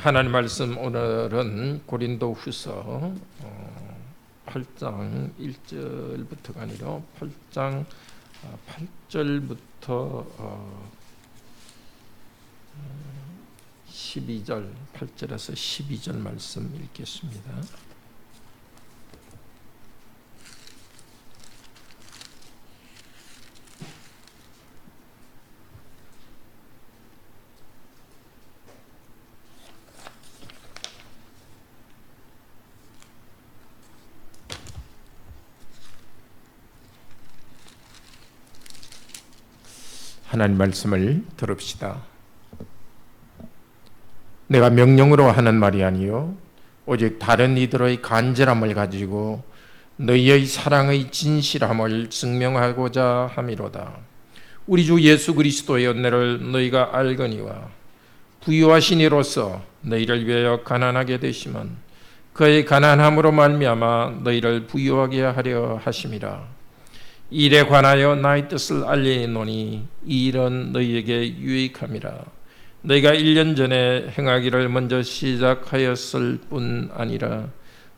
하나님 말씀 오늘은 고린도후서 8장 1절부터가 아니라 8장 8절부터 12절, 8절에서 12절 말씀 읽겠습니다. 하나님 말씀을 들읍시다. 내가 명령으로 하는 말이 아니요 오직 다른 이들의 간절함을 가지고 너희의 사랑의 진실함을 증명하고자 함이로다. 우리 주 예수 그리스도의 은혜를 너희가 알거니와 부유하신 이로써 너희를 위하여 가난하게 되심은 그의 가난함으로 말미암아 너희를 부유하게 하려 하심이라. 이 일에 관하여 나의 뜻을 알리노니 이 일은 너희에게 유익함이라. 너희가 1년 전에 행하기를 먼저 시작하였을 뿐 아니라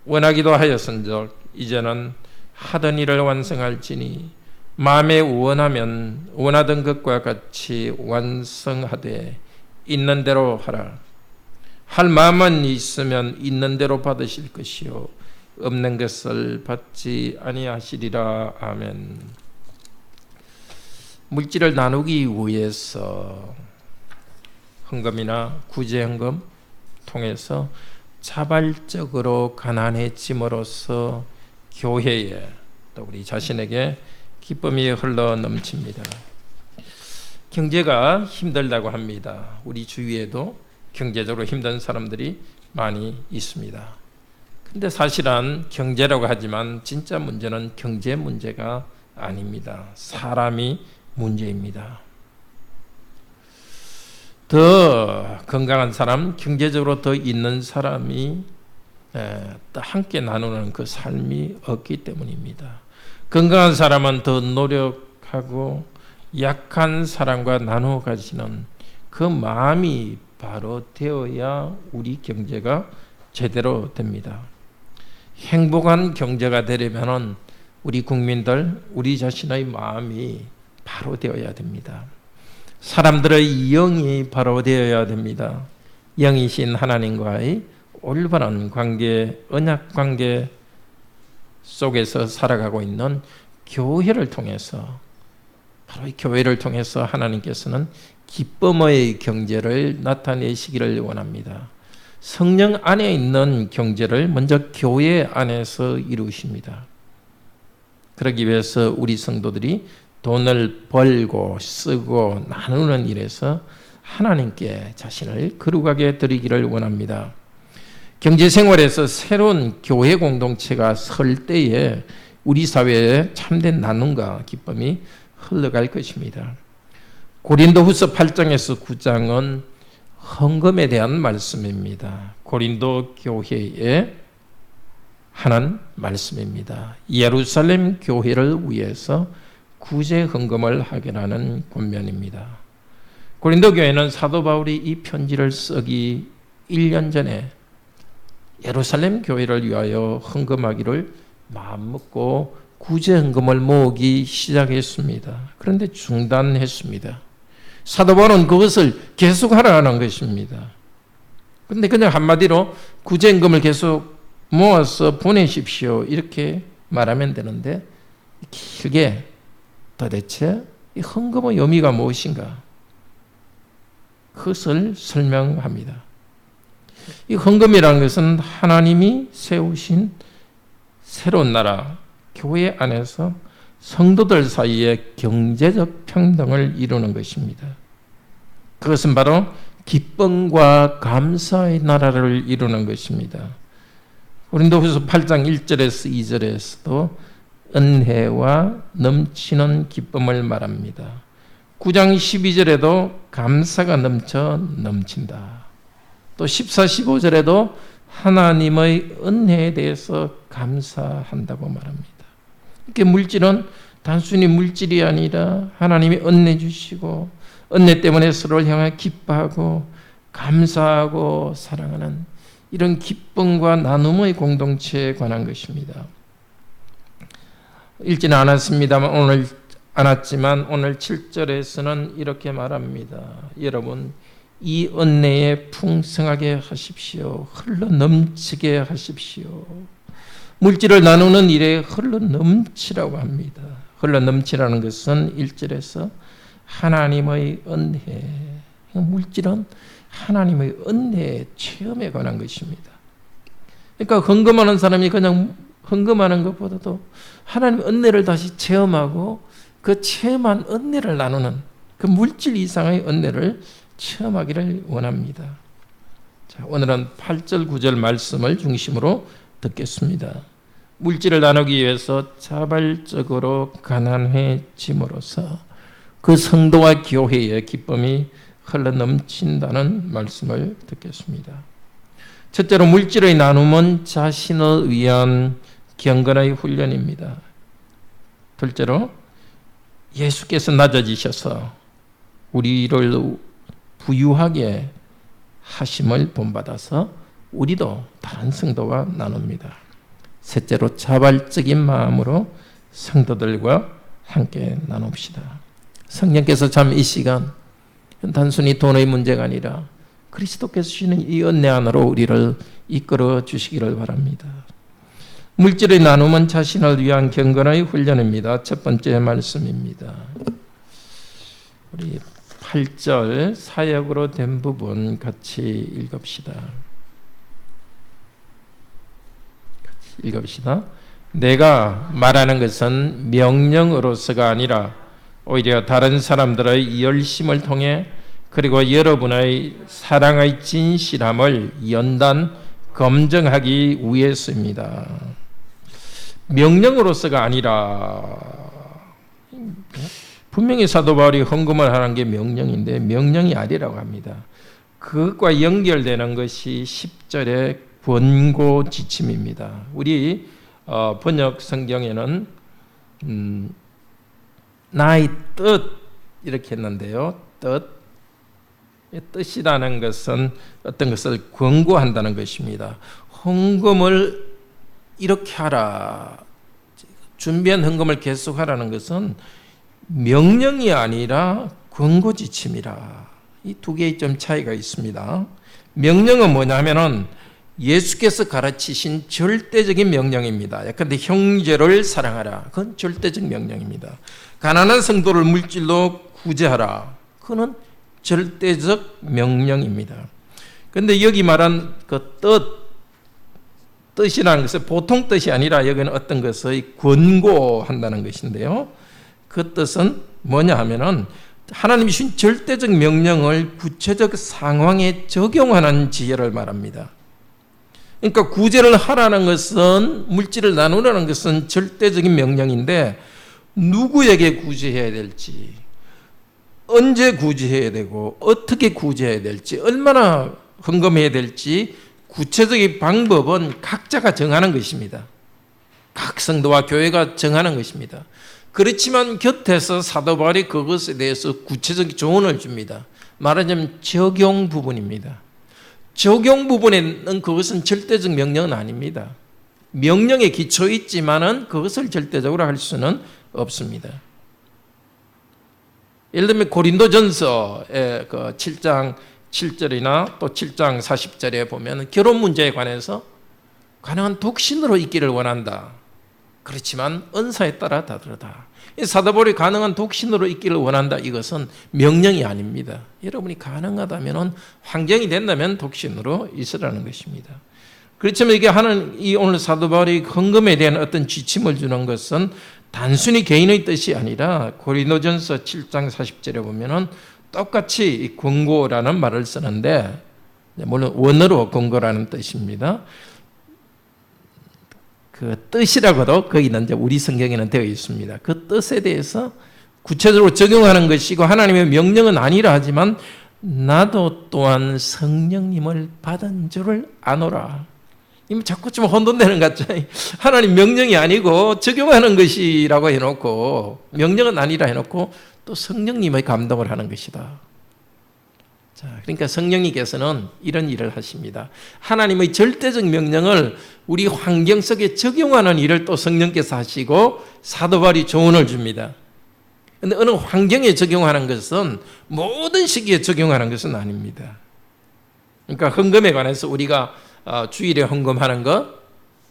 원하기도 하였은즉 이제는 하던 일을 완성할지니 마음에 원하면 원하던 것과 같이 완성하되 있는 대로 하라. 할 마음만 있으면 있는 대로 받으실 것이요 없는 것을 받지 아니하시리라. 아멘. 물질을 나누기 위해서 헌금이나 구제헌금 통해서 자발적으로 가난해짐으로써 교회에 또 우리 자신에게 기쁨이 흘러 넘칩니다. 경제가 힘들다고 합니다. 우리 주위에도 경제적으로 힘든 사람들이 많이 있습니다. 근데 사실은 경제라고 하지만 진짜 문제는 경제 문제가 아닙니다. 사람이 문제입니다. 더 건강한 사람, 경제적으로 더 있는 사람이 함께 나누는 그 삶이 없기 때문입니다. 건강한 사람은 더 노력하고 약한 사람과 나누어 가지는 그 마음이 바로 되어야 우리 경제가 제대로 됩니다. 행복한 경제가 되려면 우리 국민들, 우리 자신의 마음이 바로 되어야 됩니다. 사람들의 영이 바로 되어야 됩니다. 영이신 하나님과의 올바른 관계, 언약 관계 속에서 살아가고 있는 교회를 통해서, 바로 이 교회를 통해서 하나님께서는 기쁨의 경제를 나타내시기를 원합니다. 성령 안에 있는 경제를 먼저 교회 안에서 이루십니다. 그러기 위해서 우리 성도들이 돈을 벌고 쓰고 나누는 일에서 하나님께 자신을 거룩하게 드리기를 원합니다. 경제생활에서 새로운 교회 공동체가 설 때에 우리 사회에 참된 나눔과 기쁨이 흘러갈 것입니다. 고린도후서 8장에서 9장은 헌금에 대한 말씀입니다. 고린도 교회에 하는 말씀입니다. 예루살렘 교회를 위해서 구제 헌금을 하게라는 권면입니다. 고린도 교회는 사도 바울이 이 편지를 쓰기 1년 전에 예루살렘 교회를 위하여 헌금하기를 마음먹고 구제 헌금을 모으기 시작했습니다. 그런데 중단했습니다. 사도 바울은 그것을 계속하라는 것입니다. 그런데 그냥 한마디로 구제헌금을 계속 모아서 보내십시오 이렇게 말하면 되는데 길게 도대체 이 헌금의 의미가 무엇인가? 그것을 설명합니다. 이 헌금이라는 것은 하나님이 세우신 새로운 나라, 교회 안에서 성도들 사이에 경제적 평등을 이루는 것입니다. 그것은 바로 기쁨과 감사의 나라를 이루는 것입니다. 고린도후서 8장 1절에서 2절에서도 은혜와 넘치는 기쁨을 말합니다. 9장 12절에도 감사가 넘친다. 또 14, 15절에도 하나님의 은혜에 대해서 감사한다고 말합니다. 이렇게 물질은 단순히 물질이 아니라 하나님이 은혜 주시고 은혜 때문에 서로를 향해 기뻐하고 감사하고 사랑하는 이런 기쁨과 나눔의 공동체에 관한 것입니다. 읽지는 않았습니다만 오늘 7절에서는 이렇게 말합니다. 여러분, 이 은혜에 풍성하게 하십시오. 흘러 넘치게 하십시오. 물질을 나누는 일에 흘러 넘치라고 합니다. 흘러 넘치라는 것은 1절에서 하나님의 은혜, 물질은 하나님의 은혜의 체험에 관한 것입니다. 그러니까 헌금하는 사람이 그냥 헌금하는 것보다도 하나님의 은혜를 다시 체험하고 그 체험한 은혜를 나누는 그 물질 이상의 은혜를 체험하기를 원합니다. 자, 오늘은 8절 9절 말씀을 중심으로 듣겠습니다. 물질을 나누기 위해서 자발적으로 가난해짐으로써 그 성도와 교회의 기쁨이 흘러넘친다는 말씀을 듣겠습니다. 첫째로 물질의 나눔은 자신을 위한 경건의 훈련입니다. 둘째로 예수께서 낮아지셔서 우리를 부유하게 하심을 본받아서 우리도 다른 성도와 나눕니다. 셋째로 자발적인 마음으로 성도들과 함께 나눕시다. 성령께서 참 이 시간 단순히 돈의 문제가 아니라 그리스도께서 주시는 이 은혜 안으로 우리를 이끌어 주시기를 바랍니다. 물질의 나눔은 자신을 위한 경건의 훈련입니다. 첫 번째 말씀입니다. 우리 8절 사역으로 된 부분 같이 읽읍시다. 내가 말하는 것은 명령으로서가 아니라 오히려 다른 사람들의 열심을 통해 그리고 여러분의 사랑의 진실함을 연단 검증하기 위해서입니다. 명령으로서가 아니라, 분명히 사도 바울이 헌금을 하는 게 명령인데 명령이 아니라고 합니다. 그것과 연결되는 것이 10절의 권고 지침입니다. 우리 번역 성경에는 나의 뜻 이렇게 했는데요. 뜻이라는 것은 어떤 것을 권고한다는 것입니다. 헌금을 이렇게 하라, 준비한 헌금을 계속하라는 것은 명령이 아니라 권고 지침이라. 이 두 개의 좀 차이가 있습니다. 명령은 뭐냐면은 예수께서 가르치신 절대적인 명령입니다. 예컨대 형제를 사랑하라. 그건 절대적 명령입니다. 가난한 성도를 물질로 구제하라. 그건 절대적 명령입니다. 그런데 여기 말한 그 뜻이라는 것은 보통 뜻이 아니라 여기는 어떤 것의 권고한다는 것인데요. 그 뜻은 뭐냐 하면은 하나님이 주신 절대적 명령을 구체적 상황에 적용하는 지혜를 말합니다. 그러니까 구제를 하라는 것은, 물질을 나누라는 것은 절대적인 명령인데 누구에게 구제해야 될지, 언제 구제해야 되고 어떻게 구제해야 될지, 얼마나 헌금해야 될지 구체적인 방법은 각자가 정하는 것입니다. 각 성도와 교회가 정하는 것입니다. 그렇지만 곁에서 사도 바울이 그것에 대해서 구체적인 조언을 줍니다. 말하자면 적용 부분입니다. 적용 부분에는 그것은 절대적 명령은 아닙니다. 명령에 기초 있지만은 그것을 절대적으로 할 수는 없습니다. 예를 들면 고린도전서의 그 7장 7절이나 또 7장 40절에 보면 결혼 문제에 관해서 가능한 독신으로 있기를 원한다. 그렇지만 은사에 따라 다르다. 사도 바울이 가능한 독신으로 있기를 원한다. 이것은 명령이 아닙니다. 여러분이 가능하다면, 환경이 된다면 독신으로 있으라는 것입니다. 그렇지만 이게 이 오늘 사도 바울이 헌금에 대한 어떤 지침을 주는 것은 단순히 개인의 뜻이 아니라 고린도전서 7장 40절에 보면은 똑같이 권고라는 말을 쓰는데, 물론 원어로 권고라는 뜻입니다. 그 뜻이라고도 거기는 이제 우리 성경에는 되어 있습니다. 그 뜻에 대해서 구체적으로 적용하는 것이고 하나님의 명령은 아니라 하지만 나도 또한 성령님을 받은 줄을 아노라. 이미 자꾸 좀 혼돈되는 것 같죠. 하나님 명령이 아니고 적용하는 것이라고 해놓고, 명령은 아니라 해놓고 또 성령님의 감동을 하는 것이다. 그러니까 성령님께서는 이런 일을 하십니다. 하나님의 절대적 명령을 우리 환경 속에 적용하는 일을 또 성령께서 하시고 사도 바울이 조언을 줍니다. 그런데 어느 환경에 적용하는 것은 모든 시기에 적용하는 것은 아닙니다. 그러니까 헌금에 관해서 우리가 주일에 헌금하는 것,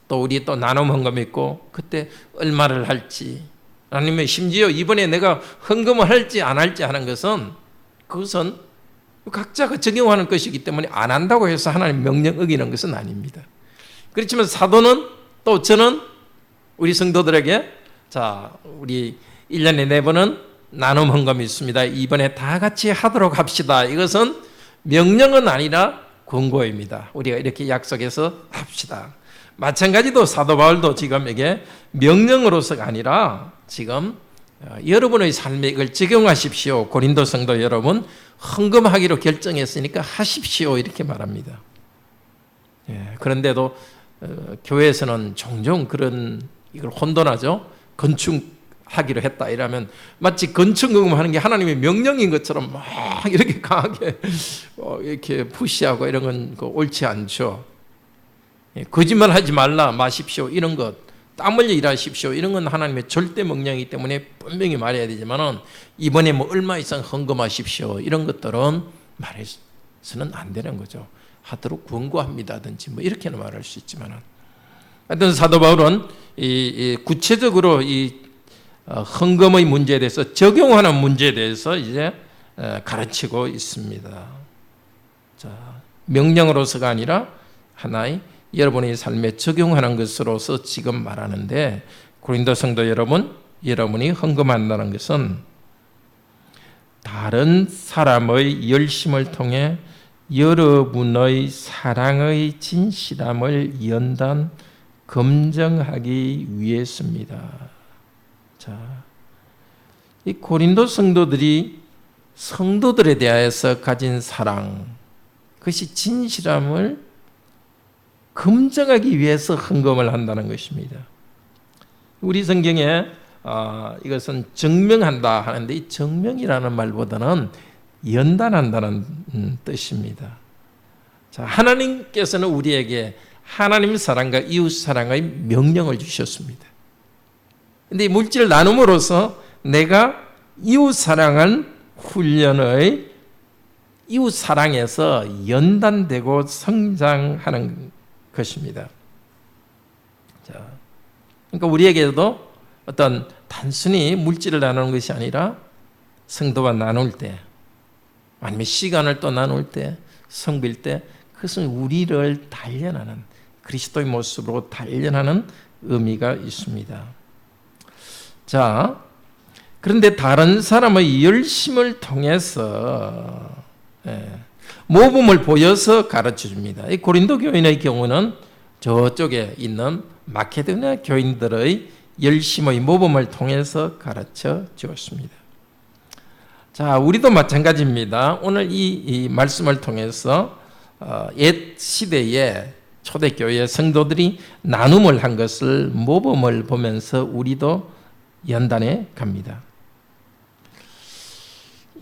또 우리 또 나눔 헌금 있고 그때 얼마를 할지, 아니면 심지어 이번에 내가 헌금을 할지 안 할지 하는 것은 그것은 각자가 적용하는 것이기 때문에 안 한다고 해서 하나님 명령 어기는 것은 아닙니다. 그렇지만 사도는 또 저는 우리 성도들에게 우리 1년에 4번은 나눔 헌금이 있습니다. 이번에 다 같이 하도록 합시다. 이것은 명령은 아니라 권고입니다. 우리가 이렇게 약속해서 합시다. 마찬가지로 사도 바울도 지금 이게 명령으로서가 아니라 지금 여러분의 삶에 이걸 적용하십시오. 고린도 성도 여러분, 헌금하기로 결정했으니까 하십시오. 이렇게 말합니다. 그런데도 교회에서는 종종 이걸 혼돈하죠. 건축하기로 했다 이러면 마치 건축하는 게 하나님의 명령인 것처럼 막 이렇게 강하게 이렇게 푸시하고 이런 건 옳지 않죠. 거짓말 하지 말라 마십시오 이런 것, 땀 흘려 일하십시오 이런 건 하나님의 절대 명령이기 때문에 분명히 말해야 되지만은 이번에 얼마 이상 헌금하십시오 이런 것들은 말해서는 안 되는 거죠. 하도록 권고합니다든지 이렇게는 말할 수 있지만은, 하여튼 사도 바울은 이 구체적으로 이 헌금의 문제에 대해서, 적용하는 문제에 대해서 이제 가르치고 있습니다. 명령으로서가 아니라 하나의 여러분의 삶에 적용하는 것으로서 지금 말하는데, 고린도 성도 여러분, 여러분이 헌금한다는 것은 다른 사람의 열심을 통해 여러분의 사랑의 진실함을 연단 검증하기 위해서입니다. 이 고린도 성도들이 성도들에 대해서 가진 사랑, 그것이 진실함을 검증하기 위해서 헌금을 한다는 것입니다. 우리 성경에 이것은 증명한다 하는데, 이 증명이라는 말보다는 연단한다는 뜻입니다. 하나님께서는 우리에게 하나님 사랑과 이웃 사랑의 명령을 주셨습니다. 그런데 물질 나눔으로서 내가 이웃 사랑을 훈련의 이웃 사랑에서 연단되고 성장하는 것입니다. 그러니까 우리에게도 어떤 단순히 물질을 나누는 것이 아니라 성도와 나눌 때, 아니면 시간을 또 나눌 때, 성빌 때, 그것은 우리를 단련하는, 그리스도의 모습으로 단련하는 의미가 있습니다. 그런데 다른 사람의 열심을 통해서 모범을 보여서 가르쳐 줍니다. 이 고린도 교인의 경우는 저쪽에 있는 마케도니아 교인들의 열심의 모범을 통해서 가르쳐 주었습니다. 우리도 마찬가지입니다. 오늘 이 말씀을 통해서 옛 시대에 초대교회 성도들이 나눔을 한 것을 모범을 보면서 우리도 연단해 갑니다.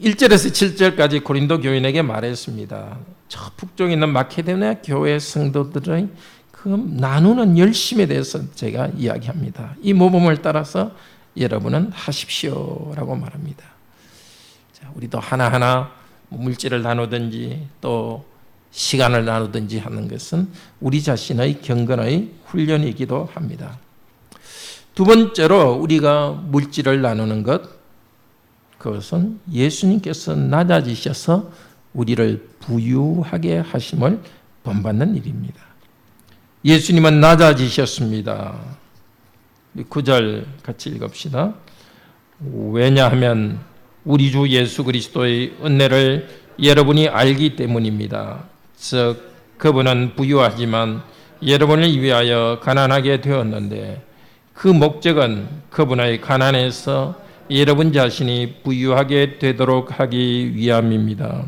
1절에서 7절까지 고린도 교인에게 말했습니다. 저 북쪽에 있는 마케도니아 교회 성도들의 그 나누는 열심에 대해서 제가 이야기합니다. 이 모범을 따라서 여러분은 하십시오라고 말합니다. 우리도 하나하나 물질을 나누든지 또 시간을 나누든지 하는 것은 우리 자신의 경건의 훈련이기도 합니다. 두 번째로 우리가 물질을 나누는 것, 그것은 예수님께서 낮아지셔서 우리를 부유하게 하심을 본받는 일입니다. 예수님은 낮아지셨습니다. 9절 같이 읽읍시다. 왜냐하면 우리 주 예수 그리스도의 은혜를 여러분이 알기 때문입니다. 즉 그분은 부유하지만 여러분을 위하여 가난하게 되었는데, 그 목적은 그분의 가난에서 여러분 자신이 부유하게 되도록 하기 위함입니다.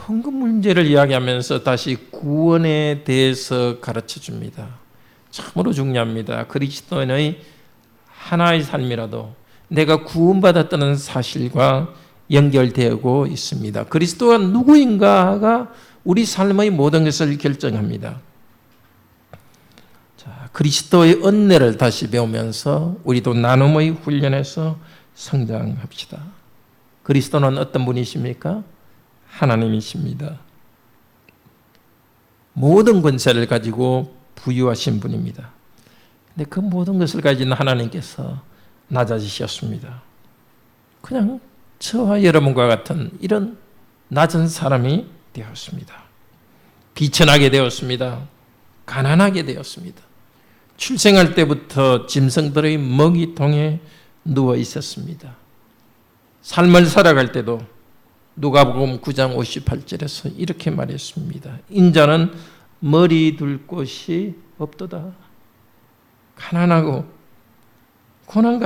헌금 문제를 이야기하면서 다시 구원에 대해서 가르쳐 줍니다. 참으로 중요합니다. 그리스도인의 하나의 삶이라도 내가 구원받았다는 사실과 연결되고 있습니다. 그리스도가 누구인가가 우리 삶의 모든 것을 결정합니다. 자, 그리스도의 은혜를 다시 배우면서 우리도 나눔의 훈련에서 성장합시다. 그리스도는 어떤 분이십니까? 하나님이십니다. 모든 권세를 가지고 부유하신 분입니다. 근데 그 모든 것을 가진 하나님께서 낮아지셨습니다. 그냥 저와 여러분과 같은 이런 낮은 사람이 되었습니다. 비천하게 되었습니다. 가난하게 되었습니다. 출생할 때부터 짐승들의 먹이통에 누워 있었습니다. 삶을 살아갈 때도 누가복음 9장 58절에서 이렇게 말했습니다. 인자는 머리 둘 곳이 없도다. 가난하고 고난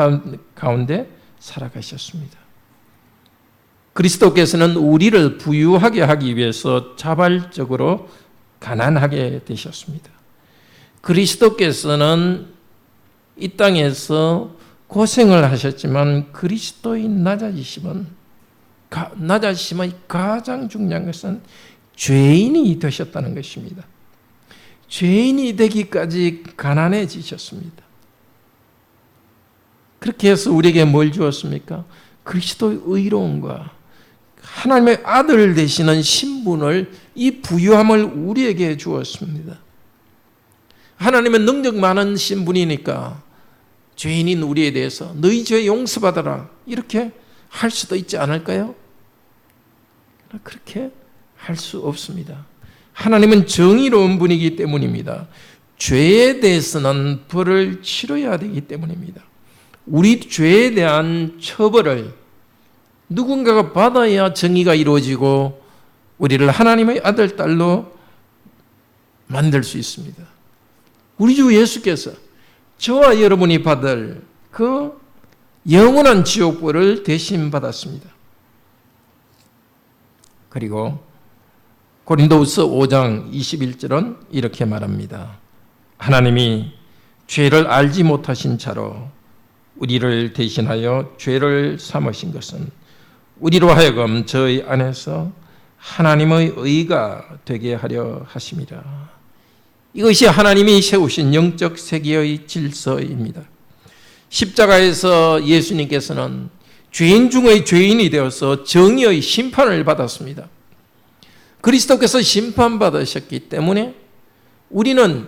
가운데 살아가셨습니다. 그리스도께서는 우리를 부유하게 하기 위해서 자발적으로 가난하게 되셨습니다. 그리스도께서는 이 땅에서 고생을 하셨지만 그리스도의 낮아지심의 가장 중요한 것은 죄인이 되셨다는 것입니다. 죄인이 되기까지 가난해지셨습니다. 그렇게 해서 우리에게 뭘 주었습니까? 그리스도의 의로움과 하나님의 아들 되시는 신분을, 이 부유함을 우리에게 주었습니다. 하나님은 능력 많은 신분이니까 죄인인 우리에 대해서 너희 죄 용서받아라 이렇게 할 수도 있지 않을까요? 그렇게 할 수 없습니다. 하나님은 정의로운 분이기 때문입니다. 죄에 대해서는 벌을 치러야 되기 때문입니다. 우리 죄에 대한 처벌을 누군가가 받아야 정의가 이루어지고 우리를 하나님의 아들, 딸로 만들 수 있습니다. 우리 주 예수께서 저와 여러분이 받을 그 영원한 지옥벌을 대신 받았습니다. 그리고 고린도후서 5장 21절은 이렇게 말합니다. 하나님이 죄를 알지 못하신 자로 우리를 대신하여 죄를 삼으신 것은 우리로 하여금 저희 안에서 하나님의 의가 되게 하려 하심이라. 이것이 하나님이 세우신 영적 세계의 질서입니다. 십자가에서 예수님께서는 죄인 중의 죄인이 되어서 정의의 심판을 받았습니다. 그리스도께서 심판받으셨기 때문에 우리는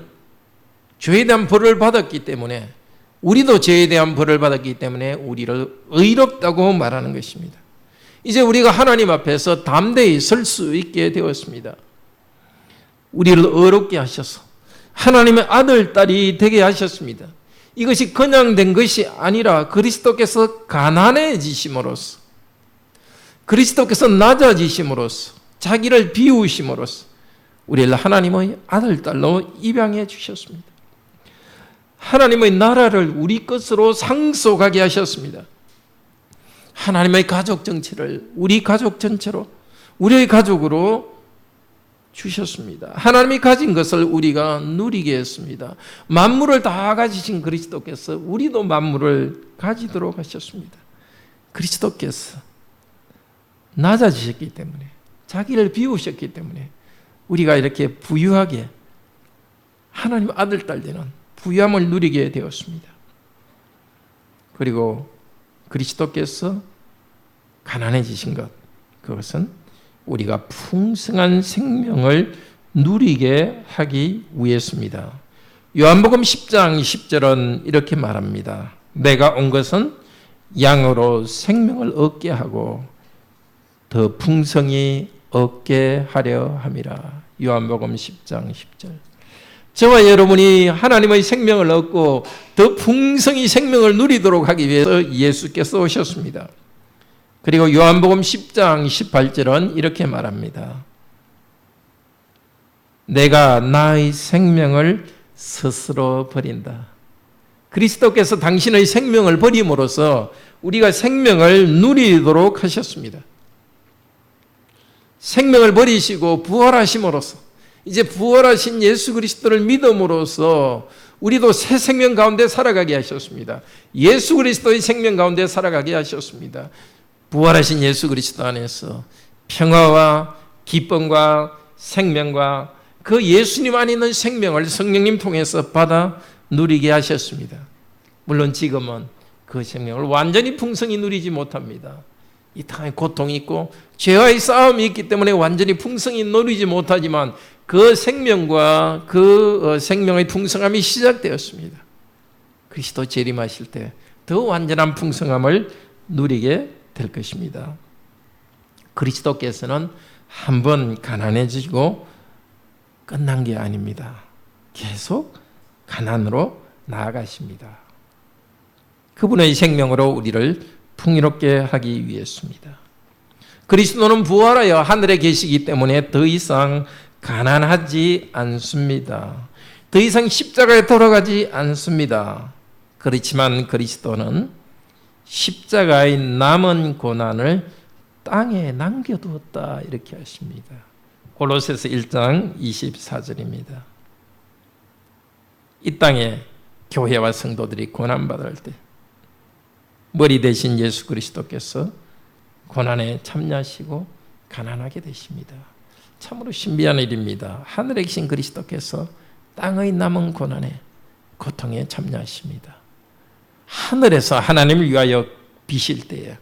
죄에 대한 벌을 받았기 때문에, 우리도 죄에 대한 벌을 받았기 때문에 우리를 의롭다고 말하는 것입니다. 이제 우리가 하나님 앞에서 담대히 설 수 있게 되었습니다. 우리를 의롭게 하셔서 하나님의 아들, 딸이 되게 하셨습니다. 이것이 그냥 된 것이 아니라 그리스도께서 가난해지심으로써, 그리스도께서 낮아지심으로써, 자기를 비우심으로써 우리를 하나님의 아들, 딸로 입양해 주셨습니다. 하나님의 나라를 우리 것으로 상속하게 하셨습니다. 하나님의 가족 정체를 우리 가족 전체로, 우리의 가족으로 주셨습니다. 하나님이 가진 것을 우리가 누리게 했습니다. 만물을 다 가지신 그리스도께서 우리도 만물을 가지도록 하셨습니다. 그리스도께서 낮아지셨기 때문에, 자기를 비우셨기 때문에 우리가 이렇게 부유하게 하나님 아들, 딸 되는 부유함을 누리게 되었습니다. 그리고 그리스도께서 가난해지신 것, 그것은 우리가 풍성한 생명을 누리게 하기 위해서입니다. 요한복음 10장 10절은 이렇게 말합니다. 내가 온 것은 양으로 생명을 얻게 하고 더 풍성히 얻게 하려 함이라. 요한복음 10장 10절. 저와 여러분이 하나님의 생명을 얻고 더 풍성히 생명을 누리도록 하기 위해서 예수께서 오셨습니다. 그리고 요한복음 10장 18절은 이렇게 말합니다. 내가 나의 생명을 스스로 버린다. 그리스도께서 당신의 생명을 버림으로써 우리가 생명을 누리도록 하셨습니다. 생명을 버리시고 부활하심으로써, 이제 부활하신 예수 그리스도를 믿음으로써 우리도 새 생명 가운데 살아가게 하셨습니다. 예수 그리스도의 생명 가운데 살아가게 하셨습니다. 부활하신 예수 그리스도 안에서 평화와 기쁨과 생명과 그 예수님 안에 있는 생명을 성령님 통해서 받아 누리게 하셨습니다. 물론 지금은 그 생명을 완전히 풍성히 누리지 못합니다. 이 땅에 고통이 있고 죄와의 싸움이 있기 때문에 완전히 풍성히 누리지 못하지만 그 생명과 그 생명의 풍성함이 시작되었습니다. 그리스도 재림하실 때 더 완전한 풍성함을 누리게 될 것입니다. 그리스도께서는 한번 가난해지고 끝난 게 아닙니다. 계속 가난으로 나아가십니다. 그분의 생명으로 우리를 풍요롭게 하기 위해서입니다. 그리스도는 부활하여 하늘에 계시기 때문에 더 이상 가난하지 않습니다. 더 이상 십자가에 돌아가지 않습니다. 그렇지만 그리스도는 십자가의 남은 고난을 땅에 남겨두었다 이렇게 하십니다. 골로새서 1장 24절입니다. 이 땅에 교회와 성도들이 고난받을 때 머리 대신 예수 그리스도께서 고난에 참여하시고 가난하게 되십니다. 참으로 신비한 일입니다. 하늘에 계신 그리스도께서 땅의 남은 고난에 고통에 참여하십니다. 하늘에서 하나님을 위하여 비실 때에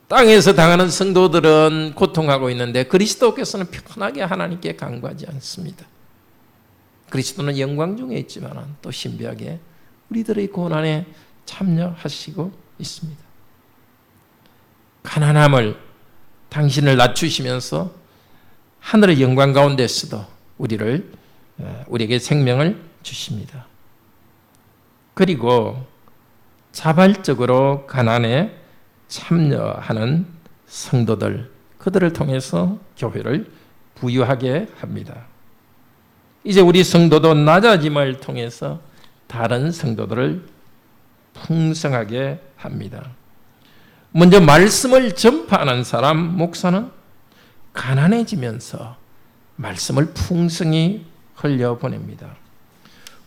땅에서 당하는 성도들은 고통하고 있는데 그리스도께서는 편하게 하나님께 간구하지 않습니다. 그리스도는 영광 중에 있지만 또 신비하게 우리들의 고난에 참여하시고 있습니다. 가난함을 당신을 낮추시면서 하늘의 영광 가운데서도 우리에게 생명을 주십니다. 그리고 자발적으로 가난에 참여하는 성도들, 그들을 통해서 교회를 부유하게 합니다. 이제 우리 성도도 낮아짐을 통해서 다른 성도들을 풍성하게 합니다. 먼저 말씀을 전파하는 사람, 목사는 가난해지면서 말씀을 풍성히 흘려보냅니다.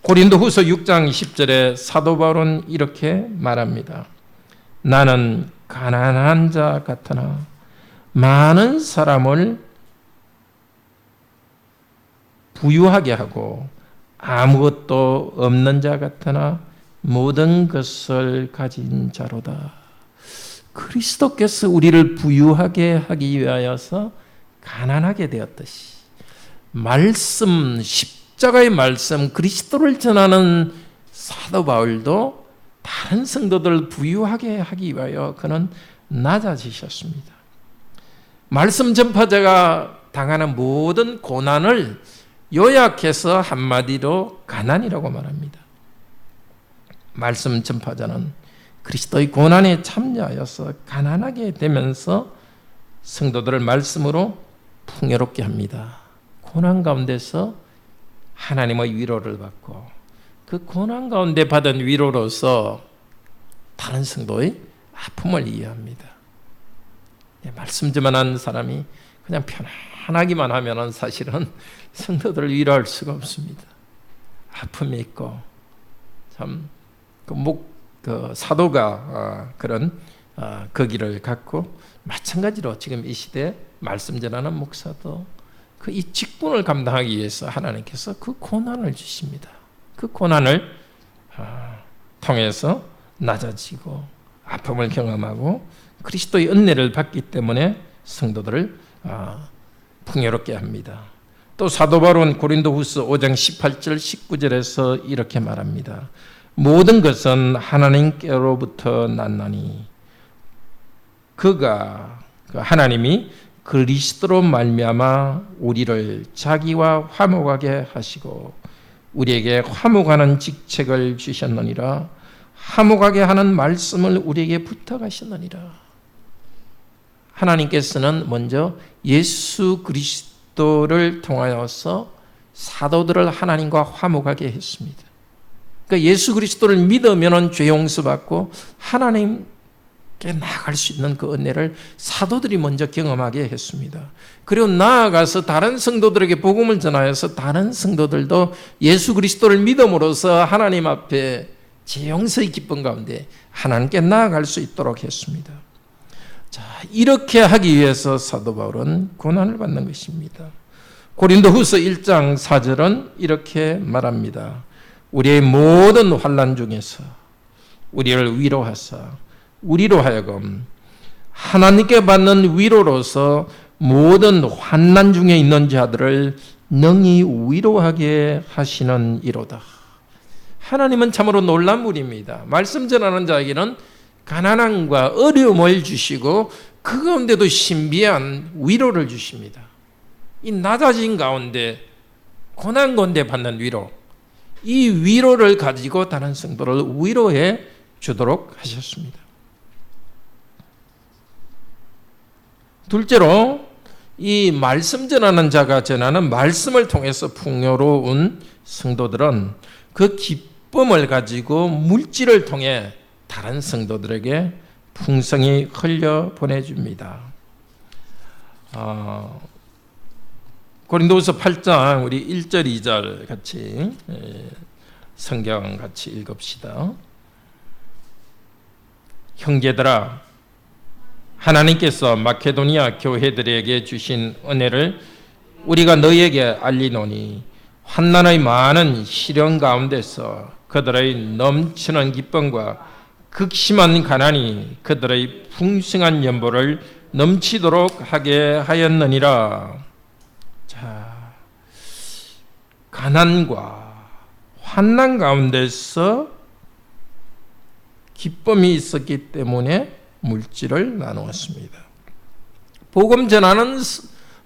고린도후서 6장 10절에 사도 바울은 이렇게 말합니다. 나는 가난한 자 같으나 많은 사람을 부유하게 하고 아무것도 없는 자 같으나 모든 것을 가진 자로다. 그리스도께서 우리를 부유하게 하기 위하여서 가난하게 되었듯이 말씀, 십자가의 말씀, 그리스도를 전하는 사도 바울도 다른 성도들 부유하게 하기 위하여 그는 낮아지셨습니다. 말씀 전파자가 당하는 모든 고난을 요약해서 한마디로 가난이라고 말합니다. 말씀 전파자는 그리스도의 고난에 참여하여서 가난하게 되면서 성도들을 말씀으로 풍요롭게 합니다. 고난 가운데서 하나님의 위로를 받고 그 고난 가운데 받은 위로로서 다른 성도의 아픔을 이해합니다. 말씀 전하는 사람이 그냥 편안하기만 하면 사실은 성도들을 위로할 수가 없습니다. 아픔이 있고 참 그 사도가 그런 그 길을 갖고 마찬가지로 지금 이 시대 말씀 전하는 목사도 그 이 직분을 감당하기 위해서 하나님께서 그 고난을 주십니다. 그 고난을 통해서 낮아지고 아픔을 경험하고 그리스도의 은혜를 받기 때문에 성도들을 풍요롭게 합니다. 또 사도 바울은 고린도후서 5장 18절 19절에서 이렇게 말합니다. 모든 것은 하나님께로부터 났나니 그가 하나님이 그리스도로 말미암아 우리를 자기와 화목하게 하시고 우리에게 화목하는 직책을 주셨느니라. 화목하게 하는 말씀을 우리에게 부탁하셨느니라. 하나님께서는 먼저 예수 그리스도를 통하여서 사도들을 하나님과 화목하게 했습니다. 그러니까 예수 그리스도를 믿으면 죄 용서받고 하나님께 나아갈 수 있는 그 은혜를 사도들이 먼저 경험하게 했습니다. 그리고 나아가서 다른 성도들에게 복음을 전하여서 다른 성도들도 예수 그리스도를 믿음으로써 하나님 앞에 죄 용서의 기쁨 가운데 하나님께 나아갈 수 있도록 했습니다. 자, 이렇게 하기 위해서 사도 바울은 고난을 받는 것입니다. 고린도후서 1장 4절은 이렇게 말합니다. 우리의 모든 환난 중에서 우리를 위로하사 우리로 하여금 하나님께 받는 위로로서 모든 환난 중에 있는 자들을 능히 위로하게 하시는 이로다. 하나님은 참으로 놀란 분입니다. 말씀 전하는 자에게는 가난함과 어려움을 주시고 그 가운데도 신비한 위로를 주십니다. 이 낮아진 가운데 고난 가운데 받는 위로, 이 위로를 가지고 다른 성도를 위로해 주도록 하셨습니다. 둘째로 이 말씀 전하는 자가 전하는 말씀을 통해서 풍요로운 성도들은 그 기쁨을 가지고 물질을 통해 다른 성도들에게 풍성히 흘려 보내줍니다. 고린도후서 8장 우리 1절 2절 같이 성경 같이 읽읍시다. 형제들아, 하나님께서 마케도니아 교회들에게 주신 은혜를 우리가 너희에게 알리노니 환난의 많은 시련 가운데서 그들의 넘치는 기쁨과 극심한 가난이 그들의 풍성한 연보를 넘치도록 하게 하였느니라. 자, 가난과 환난 가운데서 기쁨이 있었기 때문에 물질을 나누었습니다. 복음 전하는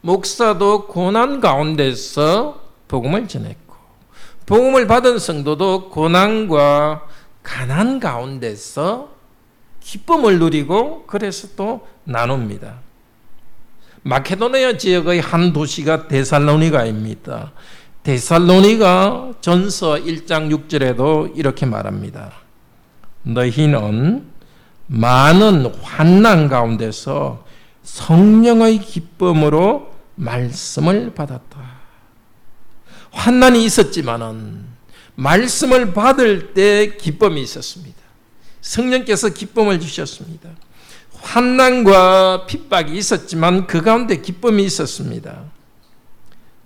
목사도 고난 가운데서 복음을 전했고, 복음을 받은 성도도 고난과 가난 가운데서 기쁨을 누리고 그래서 또 나눕니다. 마케도니아 지역의 한 도시가 데살로니가입니다. 데살로니가 전서 1장 6절에도 이렇게 말합니다. 너희는 많은 환난 가운데서 성령의 기쁨으로 말씀을 받았다. 환난이 있었지만은 말씀을 받을 때 기쁨이 있었습니다. 성령께서 기쁨을 주셨습니다. 환난과 핍박이 있었지만 그 가운데 기쁨이 있었습니다.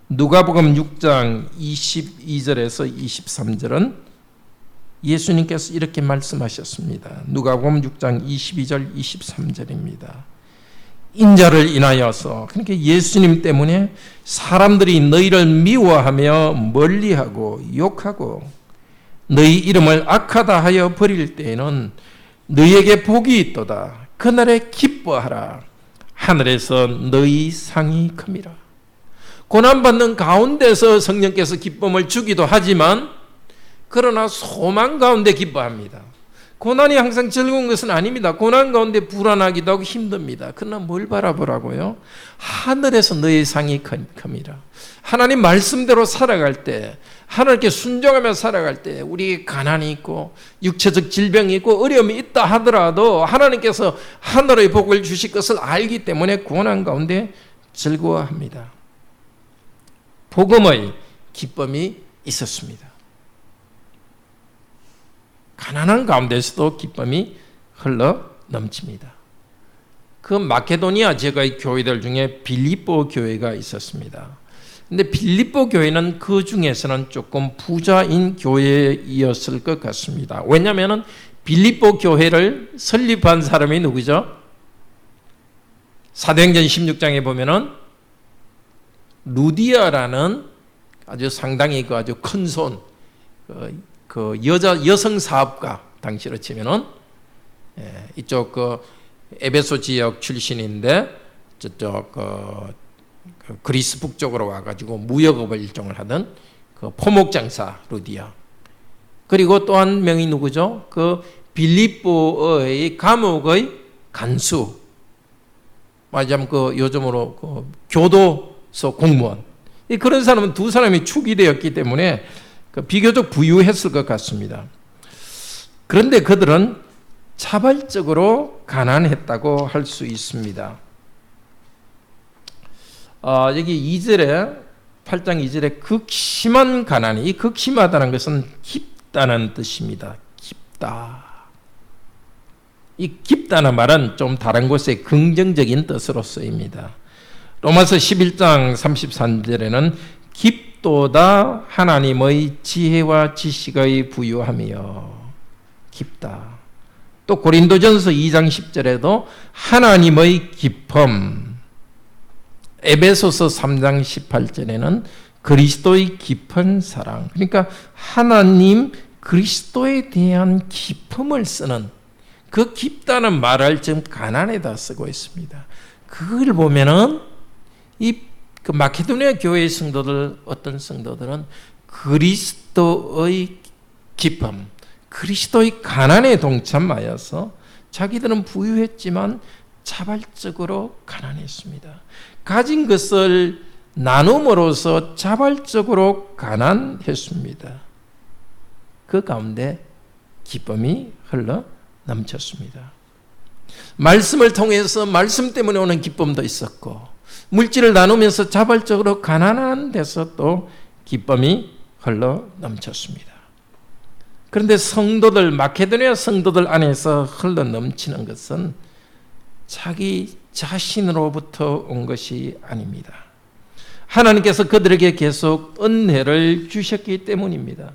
누가복음 6장 22절에서 23절은 예수님께서 이렇게 말씀하셨습니다. 누가복음 6장 22절 23절입니다. 인자를 인하여서, 그러니까 예수님 때문에 사람들이 너희를 미워하며 멀리하고 욕하고 너희 이름을 악하다 하여 버릴 때에는 너희에게 복이 있도다. 그날에 기뻐하라. 하늘에서 너희 상이 큽니다. 고난받는 가운데서 성령께서 기쁨을 주기도 하지만 그러나 소망 가운데 기뻐합니다. 고난이 항상 즐거운 것은 아닙니다. 고난 가운데 불안하기도 하고 힘듭니다. 그러나 뭘 바라보라고요? 하늘에서 너의 상이 큽니다. 하나님 말씀대로 살아갈 때, 하나님께 순종하며 살아갈 때 우리 가난이 있고 육체적 질병이 있고 어려움이 있다 하더라도 하나님께서 하늘의 복을 주실 것을 알기 때문에 고난 가운데 즐거워합니다. 복음의 기쁨이 있었습니다. 가난한 가운데서도 기쁨이 흘러 넘칩니다. 그 마케도니아 지역의 교회들 중에 빌립보 교회가 있었습니다. 근데 빌립보 교회는 그 중에서는 조금 부자인 교회이었을 것 같습니다. 왜냐하면 빌립보 교회를 설립한 사람이 누구죠? 사도행전 16장에 보면은 루디아라는 아주 상당히 그 아주 큰 손, 그 여성 사업가, 당시로 치면은 이쪽 그 에베소 지역 출신인데 저쪽 그 그리스 북쪽으로 와가지고 무역업을 일종을 하던 그 포목 장사 루디아. 그리고 또 한 명이 누구죠? 그 빌립보의 감옥의 간수. 말하자면 그 요즘으로 그 교도소 공무원. 그런 사람은 두 사람이 축이 되었기 때문에 비교적 부유했을 것 같습니다. 그런데 그들은 자발적으로 가난했다고 할 수 있습니다. 여기 2절에 8장 2절에 극심한 가난이, 이 극심하다는 것은 깊다는 뜻입니다. 깊다. 이 깊다는 말은 좀 다른 곳에 긍정적인 뜻으로 쓰입니다. 로마서 11장 33절에는 깊도다 하나님의 지혜와 지식의 부유함이여. 깊다. 또 고린도전서 2장 10절에도 하나님의 깊음, 에베소서 3장 18절에는 그리스도의 깊은 사랑, 그러니까 하나님 그리스도에 대한 깊음을 쓰는, 그 깊다는 말을 지금 가난에다 쓰고 있습니다. 그걸 보면은 그 마케도니아 교회의 성도들, 어떤 성도들은 그리스도의 깊음, 그리스도의 가난에 동참하여서 자기들은 부유했지만 자발적으로 가난했습니다. 가진 것을 나눔으로써 자발적으로 가난했습니다. 그 가운데 기쁨이 흘러 넘쳤습니다. 말씀을 통해서 말씀 때문에 오는 기쁨도 있었고, 물질을 나누면서 자발적으로 가난한 데서 또 기쁨이 흘러 넘쳤습니다. 그런데 성도들, 마케도니아 성도들 안에서 흘러 넘치는 것은 자기 자신으로부터 온 것이 아닙니다. 하나님께서 그들에게 계속 은혜를 주셨기 때문입니다.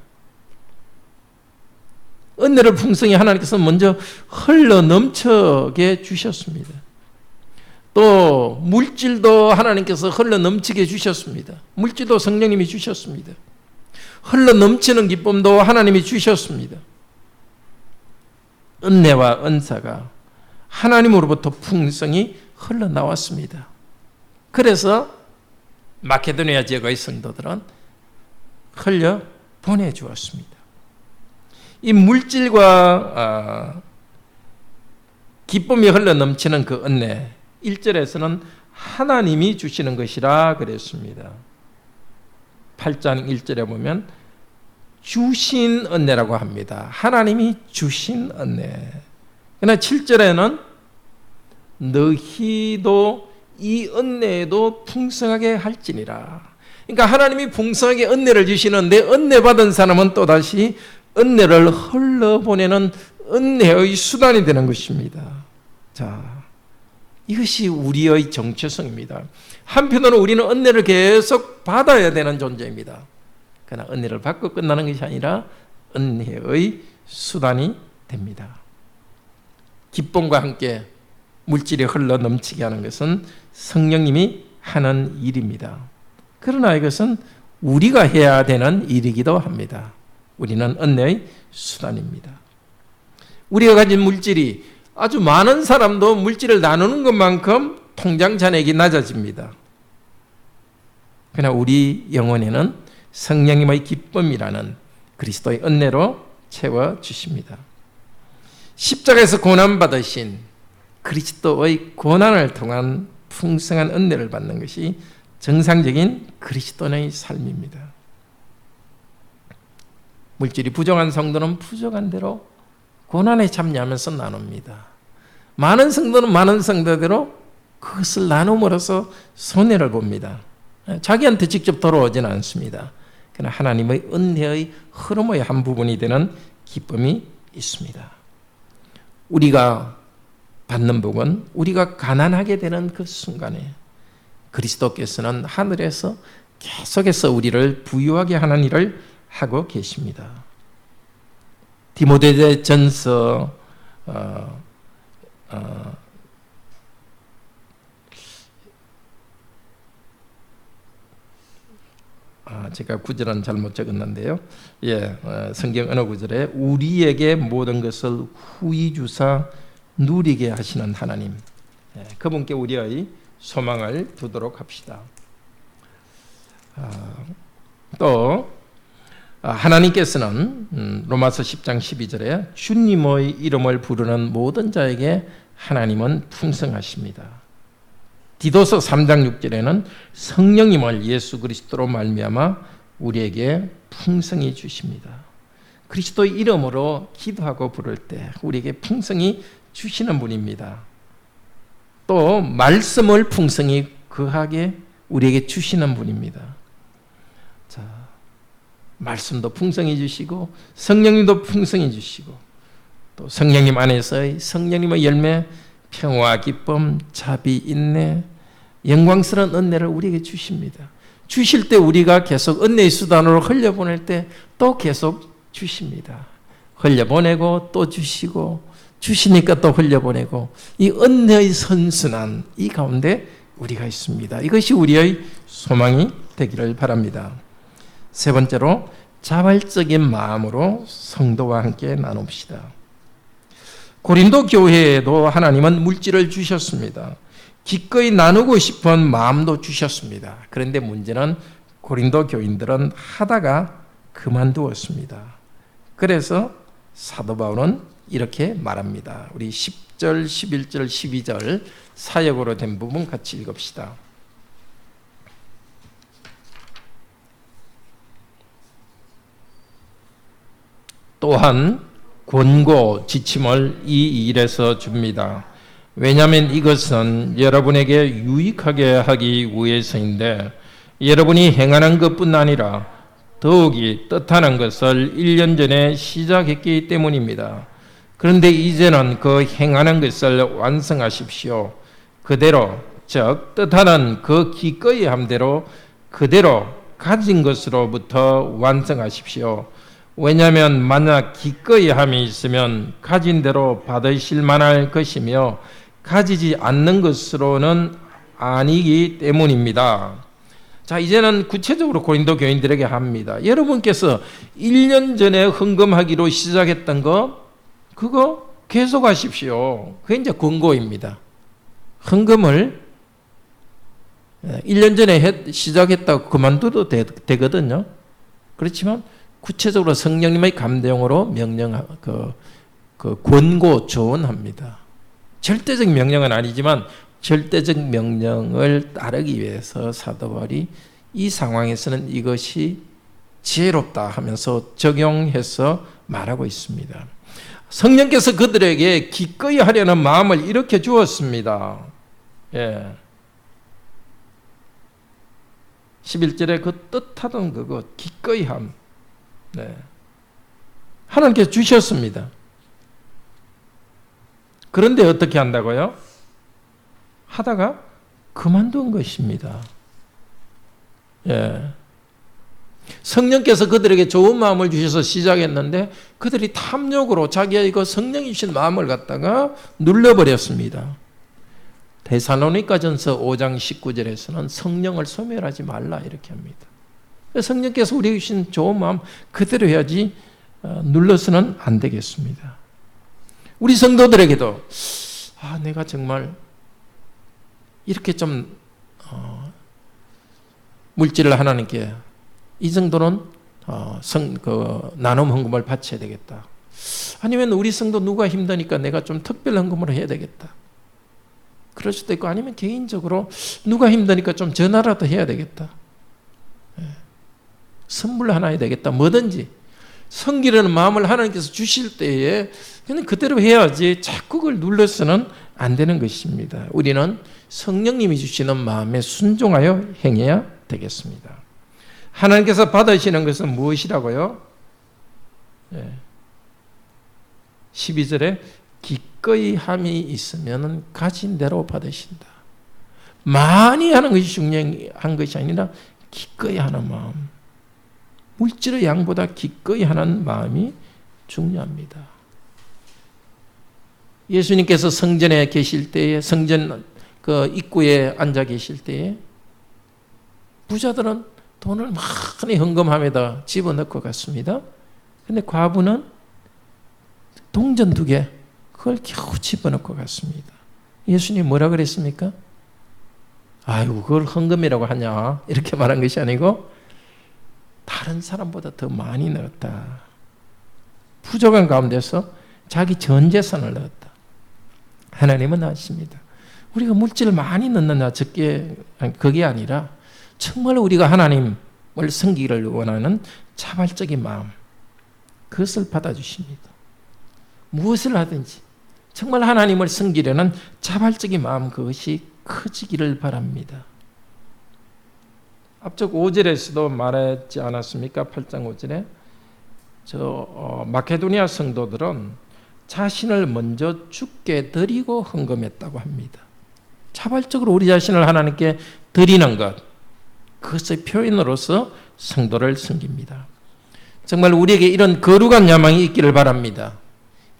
은혜를 풍성히 하나님께서 먼저 흘러 넘쳐게 주셨습니다. 또 물질도 하나님께서 흘러 넘치게 주셨습니다. 물질도 성령님이 주셨습니다. 흘러 넘치는 기쁨도 하나님이 주셨습니다. 은혜와 은사가 하나님으로부터 풍성히 흘러나왔습니다. 그래서 마케도니아 지역의 성도들은 흘려 보내주었습니다. 이 물질과 기쁨이 흘러 넘치는 그 은혜, 1절에서는 하나님이 주시는 것이라 그랬습니다. 8장 1절에 보면 주신 은혜라고 합니다. 하나님이 주신 은혜. 그러나 7절에는 너희도 이 은혜도 풍성하게 할지니라. 그러니까 하나님이 풍성하게 은혜를 주시는데, 은혜 받은 사람은 또다시 은혜를 흘러보내는 은혜의 수단이 되는 것입니다. 자, 이것이 우리의 정체성입니다. 한편으로 우리는 은혜를 계속 받아야 되는 존재입니다. 그러나 은혜를 받고 끝나는 것이 아니라 은혜의 수단이 됩니다. 기쁨과 함께 물질이 흘러 넘치게 하는 것은 성령님이 하는 일입니다. 그러나 이것은 우리가 해야 되는 일이기도 합니다. 우리는 은혜의 수단입니다. 우리가 가진 물질이 아주 많은 사람도 물질을 나누는 것만큼 통장 잔액이 낮아집니다. 그러나 우리 영혼에는 성령님의 기쁨이라는 그리스도의 은혜로 채워주십니다. 십자가에서 고난받으신 그리스도의 고난을 통한 풍성한 은혜를 받는 것이 정상적인 그리스도인의 삶입니다. 물질이 부족한 성도는 부족한 대로 고난에 참여하면서 나눕니다. 많은 성도는 많은 성도대로 그것을 나눔으로써 손해를 봅니다. 자기한테 직접 돌아오지는 않습니다. 그러나 하나님의 은혜의 흐름의 한 부분이 되는 기쁨이 있습니다. 우리가 받는 복은 우리가 가난하게 되는 그 순간에 그리스도께서는 하늘에서 계속해서 우리를 부유하게 하는 일을 하고 계십니다. 디모데전서 제가 구절은 잘못 적었는데요. 성경 어느 구절에 우리에게 모든 것을 후히 주사 누리게 하시는 하나님, 그분께 우리의 소망을 두도록 합시다. 또 하나님께서는 로마서 10장 12절에 주님의 이름을 부르는 모든 자에게 하나님은 풍성하십니다. 디도서 3장 6절에는 성령님을 예수 그리스도로 말미암아 우리에게 풍성히 주십니다. 그리스도의 이름으로 기도하고 부를 때 우리에게 풍성히 주시는 분입니다. 또 말씀을 풍성히 거하게 우리에게 주시는 분입니다. 자, 말씀도 풍성히 주시고 성령님도 풍성히 주시고 또 성령님 안에서의 성령님의 열매, 평화, 기쁨, 자비, 인내, 영광스러운 은혜를 우리에게 주십니다. 주실 때 우리가 계속 은혜의 수단으로 흘려보낼 때 또 계속 주십니다. 흘려보내고 또 주시고 주시니까 또 흘려보내고 이 은혜의 선순환 이 가운데 우리가 있습니다. 이것이 우리의 소망이 되기를 바랍니다. 세 번째로 자발적인 마음으로 성도와 함께 나눕시다. 고린도 교회에도 하나님은 물질을 주셨습니다. 기꺼이 나누고 싶은 마음도 주셨습니다. 그런데 문제는 고린도 교인들은 하다가 그만두었습니다. 그래서 사도 바울은 이렇게 말합니다. 우리 10절, 11절, 12절 사역으로 된 부분 같이 읽읍시다. 또한 권고, 지침을 이 일에서 줍니다. 왜냐하면 이것은 여러분에게 유익하게 하기 위해서인데 여러분이 행하는 것뿐 아니라 더욱이 뜻하는 것을 1년 전에 시작했기 때문입니다. 그런데 이제는 그 행하는 것을 완성하십시오. 그대로 즉 뜻하는 그 기꺼이 함대로 그대로 가진 것으로부터 완성하십시오. 왜냐하면 만약 기꺼이 함이 있으면 가진 대로 받으실 만할 것이며 가지지 않는 것으로는 아니기 때문입니다. 자, 이제는 구체적으로 고린도 교인들에게 합니다. 여러분께서 1년 전에 헌금하기로 시작했던 거 그거 계속하십시오. 그게 이제 권고입니다. 헌금을 1년 전에 시작했다고 그만둬도 되거든요. 그렇지만 구체적으로 성령님의 감동으로 권고, 조언합니다. 절대적 명령은 아니지만 절대적 명령을 따르기 위해서 사도 바울이 이 상황에서는 이것이 지혜롭다 하면서 적용해서 말하고 있습니다. 성령께서 그들에게 기꺼이 하려는 마음을 일으켜 주었습니다. 11절에 그 뜻하던 그것, 기꺼이 함. 하나님께서 주셨습니다. 그런데 어떻게 한다고요? 하다가 그만둔 것입니다. 성령께서 그들에게 좋은 마음을 주셔서 시작했는데 그들이 탐욕으로 자기의 그 성령이 주신 마음을 갖다가 눌러버렸습니다. 데살로니가전서 5장 19절에서는 성령을 소멸하지 말라 이렇게 합니다. 성령께서 우리에게 주신 좋은 마음 그대로 해야지 눌러서는 안 되겠습니다. 우리 성도들에게도 내가 정말 이렇게 좀 물질을 하나님께 이 정도는 나눔 헌금을 바쳐야 되겠다. 아니면 우리 성도 누가 힘드니까 내가 좀 특별 헌금을 해야 되겠다. 그럴 수도 있고 아니면 개인적으로 누가 힘드니까 좀 전화라도 해야 되겠다. 선물 하나 해야 되겠다. 뭐든지 섬기려는 마음을 하나님께서 주실 때에 그냥 그대로 해야지 자꾸 그걸 눌러서는 안 되는 것입니다. 우리는 성령님이 주시는 마음에 순종하여 행해야 되겠습니다. 하나님께서 받으시는 것은 무엇이라고요? 12절에 기꺼이 함이 있으면 가진 대로 받으신다. 많이 하는 것이 중요한 것이 아니라 기꺼이 하는 마음. 물질의 양보다 기꺼이 하는 마음이 중요합니다. 예수님께서 성전에 계실 때에 성전 그 입구에 앉아 계실 때에 부자들은 돈을 많이 헌금함에다 집어넣고 갔습니다. 그런데 과부는 동전 2개 그걸 겨우 집어넣고 갔습니다. 예수님 뭐라 그랬습니까? 아이고 그걸 헌금이라고 하냐 이렇게 말한 것이 아니고 다른 사람보다 더 많이 넣었다. 부족한 가운데서 자기 전 재산을 넣었다. 하나님은 아십니다. 우리가 물질을 많이 넣느냐 적게 그게 아니라 정말 우리가 하나님을 섬기기를 원하는 자발적인 마음 그것을 받아주십니다. 무엇을 하든지 정말 하나님을 섬기려는 자발적인 마음 그것이 커지기를 바랍니다. 앞쪽 5절에서도 말했지 않았습니까? 8장 5절에 마케도니아 성도들은 자신을 먼저 주께 드리고 헌금했다고 합니다. 자발적으로 우리 자신을 하나님께 드리는 것, 그것의 표현으로서 성도를 섬깁니다. 정말 우리에게 이런 거룩한 야망이 있기를 바랍니다.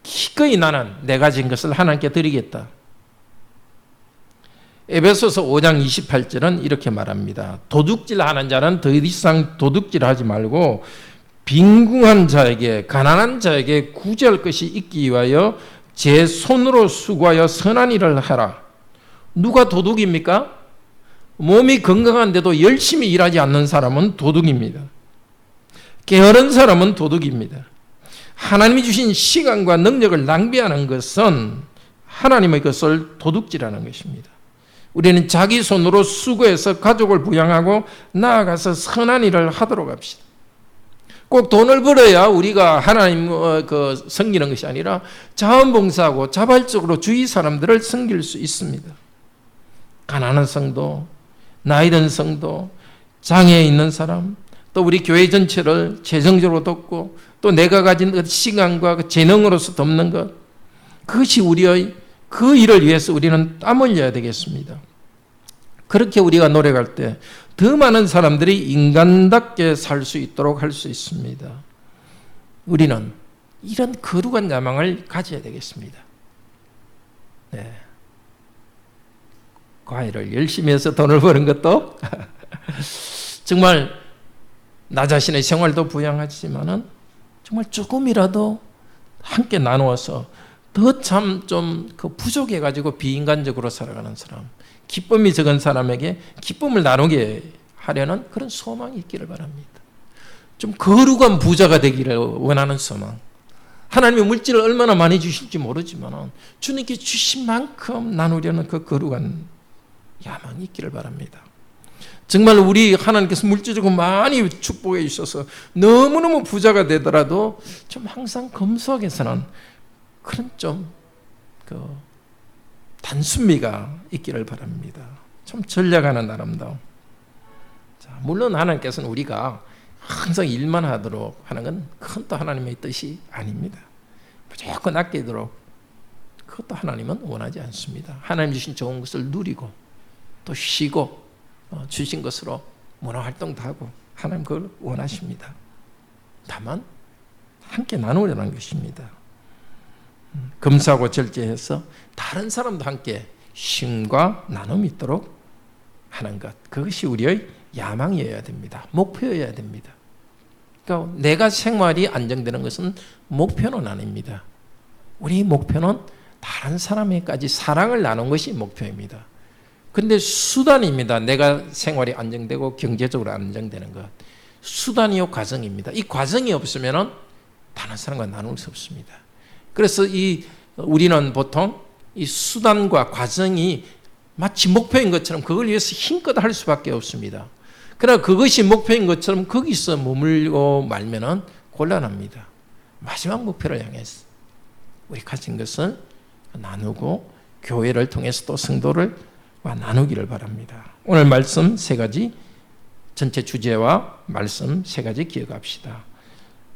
기꺼이 나는 내가 가진 것을 하나님께 드리겠다. 에베소서 5장 28절은 이렇게 말합니다. 도둑질하는 자는 더 이상 도둑질하지 말고 빈궁한 자에게, 가난한 자에게 구제할 것이 있기 위하여 제 손으로 수고하여 선한 일을 하라. 누가 도둑입니까? 몸이 건강한데도 열심히 일하지 않는 사람은 도둑입니다. 게으른 사람은 도둑입니다. 하나님이 주신 시간과 능력을 낭비하는 것은 하나님의 것을 도둑질하는 것입니다. 우리는 자기 손으로 수고해서 가족을 부양하고 나아가서 선한 일을 하도록 합시다. 꼭 돈을 벌어야 우리가 하나님 섬기는 것이 아니라 자원봉사하고 자발적으로 주위 사람들을 섬길 수 있습니다. 가난한 성도, 나이든 성도, 장애에 있는 사람, 또 우리 교회 전체를 재정적으로 돕고 또 내가 가진 그 시간과 그 재능으로서 돕는 것, 그것이 우리의 그 일을 위해서 우리는 땀 흘려야 되겠습니다. 그렇게 우리가 노력할 때 더 많은 사람들이 인간답게 살 수 있도록 할 수 있습니다. 우리는 이런 거룩한 야망을 가져야 되겠습니다. 네. 과외를 열심히 해서 돈을 버는 것도 정말 나 자신의 생활도 부양하지만은 정말 조금이라도 함께 나누어서 더 참 좀 그 부족해가지고 비인간적으로 살아가는 사람, 기쁨이 적은 사람에게 기쁨을 나누게 하려는 그런 소망이 있기를 바랍니다. 좀 거룩한 부자가 되기를 원하는 소망. 하나님의 물질을 얼마나 많이 주실지 모르지만 주님께 주신 만큼 나누려는 그 거룩한 야망이 있기를 바랍니다. 정말 우리 하나님께서 물질적으로 많이 축복해 주셔서 너무너무 부자가 되더라도 좀 항상 검소하게 사는 그런 좀 단순미가 있기를 바랍니다. 좀 전략하는 아름다움. 자, 물론 하나님께서는 우리가 항상 일만 하도록 하는 건 그건 또 하나님의 뜻이 아닙니다. 무조건 아끼도록 그것도 하나님은 원하지 않습니다. 하나님 주신 좋은 것을 누리고 또 쉬고 주신 것으로 문화활동도 하고 하나님 그걸 원하십니다. 다만 함께 나누려는 것입니다. 검소하고 절제해서 다른 사람도 함께 쉼과 나눔이 있도록 하는 것, 그것이 우리의 야망이어야 됩니다. 목표여야 됩니다. 그러니까 내가 생활이 안정되는 것은 목표는 아닙니다. 우리 목표는 다른 사람에게까지 사랑을 나누는 것이 목표입니다. 그런데 수단입니다. 내가 생활이 안정되고 경제적으로 안정되는 것. 수단이요 과정입니다. 이 과정이 없으면 다른 사람과 나눌 수 없습니다. 그래서 우리는 보통 이 수단과 과정이 마치 목표인 것처럼 그걸 위해서 힘껏 할 수밖에 없습니다. 그러나 그것이 목표인 것처럼 거기서 머물고 말면은 곤란합니다. 마지막 목표를 향해서 우리 가진 것을 나누고 교회를 통해서 또 성도를 나누기를 바랍니다. 오늘 말씀 세 가지, 전체 주제와 말씀 세 가지 기억합시다.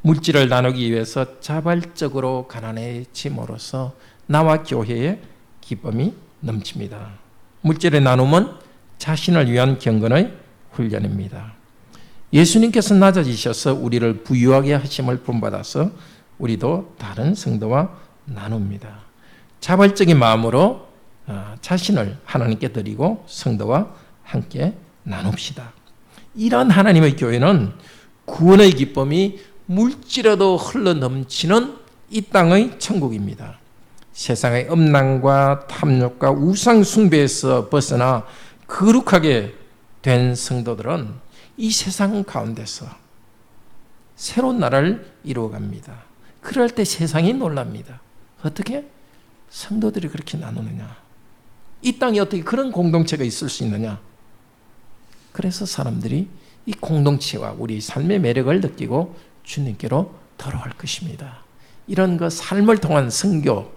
물질을 나누기 위해서 자발적으로 가난해짐으로써 나와 교회의 기쁨이 넘칩니다. 물질의 나눔은 자신을 위한 경건의 훈련입니다. 예수님께서 낮아지셔서 우리를 부유하게 하심을 본받아서 우리도 다른 성도와 나눕니다. 자발적인 마음으로 자신을 하나님께 드리고 성도와 함께 나눕시다. 이런 하나님의 교회는 구원의 기쁨이 물질에도 흘러 넘치는 이 땅의 천국입니다. 세상의 음란과 탐욕과 우상 숭배에서 벗어나 거룩하게 된 성도들은 이 세상 가운데서 새로운 나라를 이루어갑니다. 그럴 때 세상이 놀랍니다. 어떻게? 성도들이 그렇게 나누느냐? 이 땅에 어떻게 그런 공동체가 있을 수 있느냐? 그래서 사람들이 이 공동체와 우리 삶의 매력을 느끼고 주님께로 돌아갈 것입니다. 이런 그 삶을 통한 선교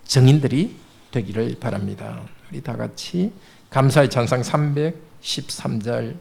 정인들이 되기를 바랍니다. 우리 다 같이 감사의 찬상 313절